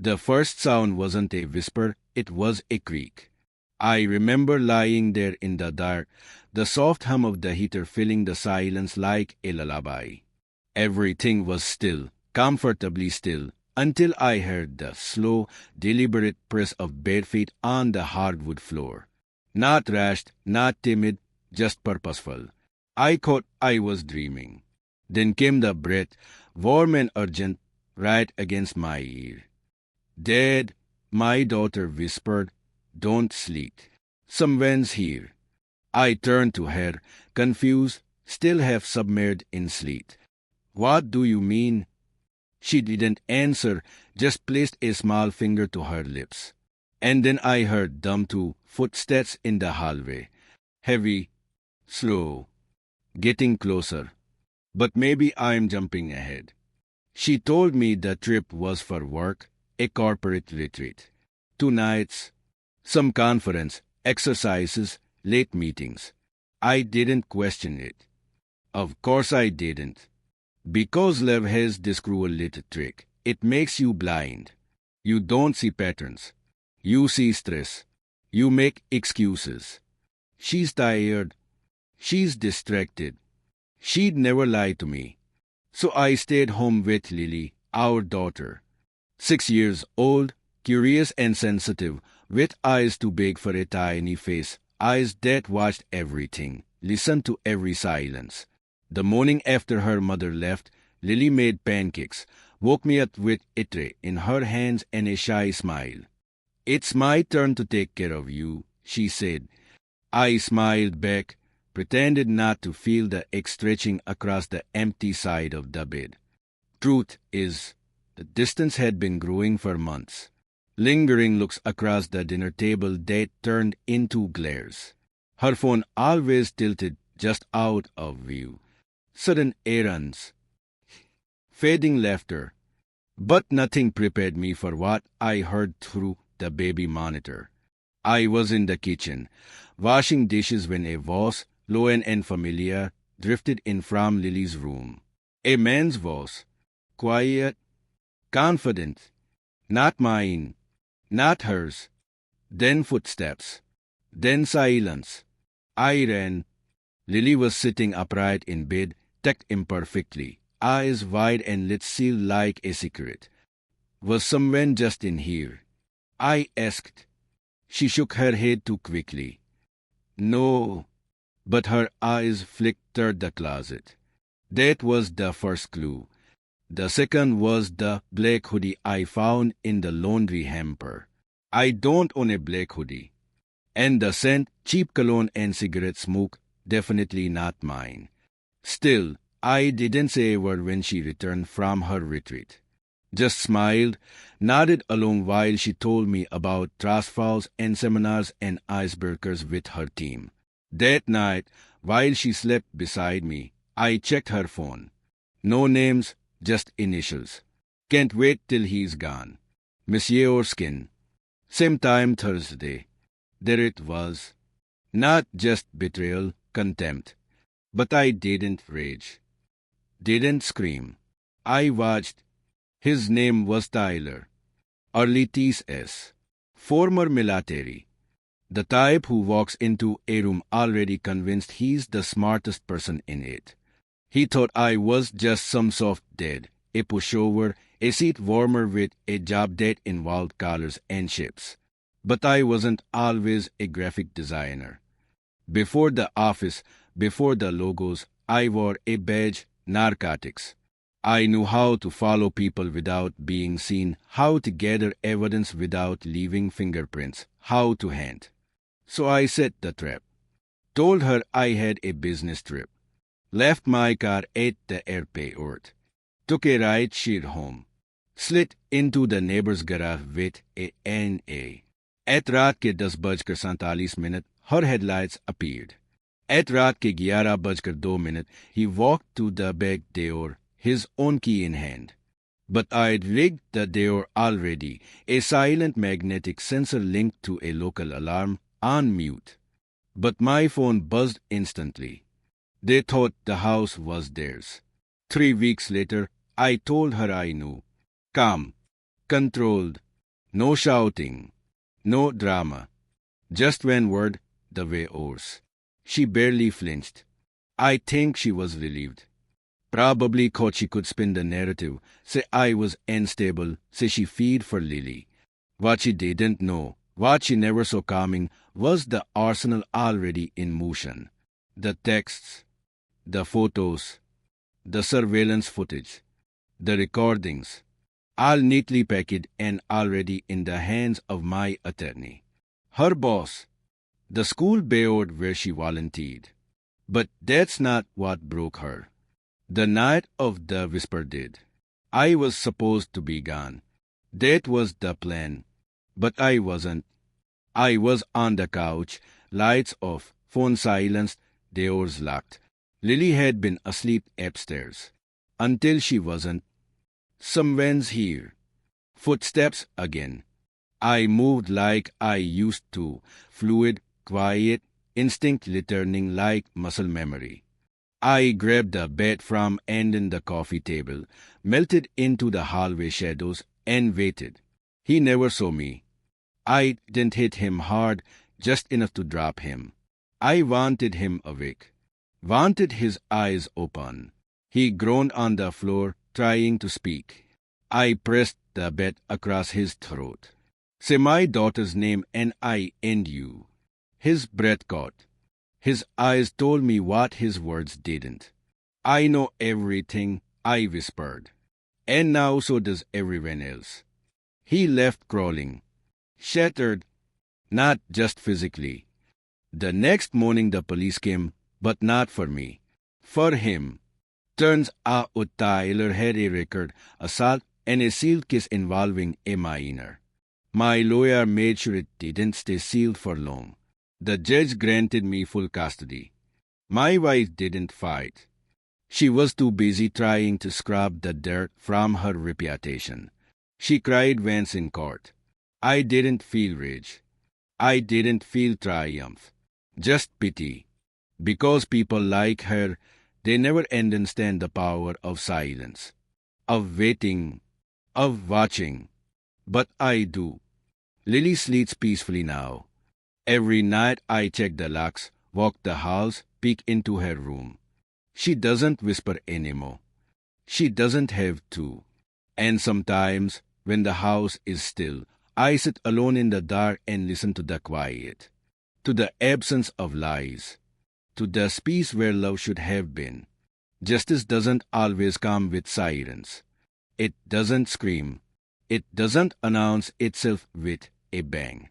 The first sound wasn't a whisper, it was a creak. I remember lying there in the dark, the soft hum of the heater filling the silence like a lullaby. Everything was still, comfortably still, until I heard the slow, deliberate press of bare feet on the hardwood floor. Not rushed, not timid, just purposeful. I thought I was dreaming. Then came the breath, warm and urgent, right against my ear. "Dad," my daughter whispered, "don't sleep. Someone's here." I turned to her, confused, still half submerged in sleep. "What do you mean?" She didn't answer, just placed a small finger to her lips. And then I heard dumb two footsteps in the hallway. Heavy, slow, getting closer. But maybe I'm jumping ahead. She told me the trip was for work, a corporate retreat. 2 nights, some conference, exercises, late meetings. I didn't question it. Of course I didn't. Because love has this cruel little trick. It makes you blind. You don't see patterns. You see stress. You make excuses. She's tired. She's distracted. She'd never lie to me. So I stayed home with Lily, our daughter. 6 years old, curious and sensitive, with eyes too big for a tiny face, eyes that watched everything, listened to every silence. The morning after her mother left, Lily made pancakes, woke me up with a tray in her hands and a shy smile. "It's my turn to take care of you," she said. I smiled back, pretended not to feel the egg stretching across the empty side of the bed. Truth is, the distance had been growing for months. Lingering looks across the dinner table that turned into glares. Her phone always tilted just out of view. Sudden errands. Fading laughter. But nothing prepared me for what I heard through the baby monitor. I was in the kitchen, washing dishes when a voice, low and familiar, drifted in from Lily's room. A man's voice. Quiet, confident. Not mine, not hers. Then footsteps. Then silence. I ran. Lily was sitting upright in bed, tucked imperfectly, eyes wide and lids sealed like a secret. "Was someone just in here?" I asked. She shook her head too quickly. "No," but her eyes flicked toward the closet. That was the first clue. The second was the black hoodie I found in the laundry hamper. I don't own a black hoodie. And the scent, cheap cologne and cigarette smoke, definitely not mine. Still, I didn't say a word when she returned from her retreat. Just smiled, nodded along while she told me about trust falls and seminars and icebreakers with her team. That night, while she slept beside me, I checked her phone. No names, just initials. "Can't wait till he's gone. Monsieur Orskin." Same time Thursday. There it was. Not just betrayal, contempt. But I didn't rage. Didn't scream. I watched. His name was Tyler. Early T.S. Former military. The type who walks into a room already convinced he's the smartest person in it. He thought I was just some soft dad, a pushover, a seat warmer with a job that involved collars and ships. But I wasn't always a graphic designer. Before the office, before the logos, I wore a badge, narcotics. I knew how to follow people without being seen, how to gather evidence without leaving fingerprints, how to hunt. So I set the trap. Told her I had a business trip. Left my car at the airport. Took a ride sheer home. Slid into the neighbor's garage with a N.A. At रात के 10:47 her headlights appeared. At रात के 11:02 he walked to the back door, his own key in hand. But I'd rigged the door already, a silent magnetic sensor linked to a local alarm, on mute. But my phone buzzed instantly. They thought the house was theirs. 3 weeks later, I told her I knew. Calm, controlled, No shouting, no drama. Just one word, the way oars. She barely flinched. I think she was relieved. Probably thought she could spin the narrative, say I was unstable, say she feared for Lily. What she didn't know, what she never saw coming, was the arsenal already in motion. The texts, the photos, the surveillance footage, the recordings, all neatly packaged and already in the hands of my attorney. Her boss, the school board where she volunteered. But that's not what broke her. The night of the whisper did. I was supposed to be gone. That was the plan. But I wasn't. I was on the couch, lights off, phone silenced, doors locked. Lily had been asleep upstairs. Until she wasn't. Someone's here. Footsteps again. I moved like I used to, fluid, quiet, instinct returning like muscle memory. I grabbed the bed from under the coffee table, melted into the hallway shadows, and waited. He never saw me. I didn't hit him hard, just enough to drop him. I wanted him awake, wanted his eyes open. He groaned on the floor, trying to speak. I pressed the bed across his throat. Say my daughter's name and I end you. His breath caught. His eyes told me what his words didn't. I know everything, I whispered. And now so does everyone else. He left crawling. Shattered, not just physically. The next morning the police came, but not for me. For him. Turns out Tyler had a record, assault, and a sealed case involving a minor. My lawyer made sure it didn't stay sealed for long. The judge granted me full custody. My wife didn't fight. She was too busy trying to scrub the dirt from her reputation. She cried once in court. I didn't feel rage. I didn't feel triumph. Just pity. Because people like her, they never understand the power of silence, of waiting, of watching. But I do. Lily sleeps peacefully now. Every night I check the locks, walk the halls, peek into her room. She doesn't whisper anymore. She doesn't have to. And sometimes, when the house is still, I sit alone in the dark and listen to the quiet, to the absence of lies, to the space where love should have been. Justice doesn't always come with sirens. It doesn't scream. It doesn't announce itself with a bang.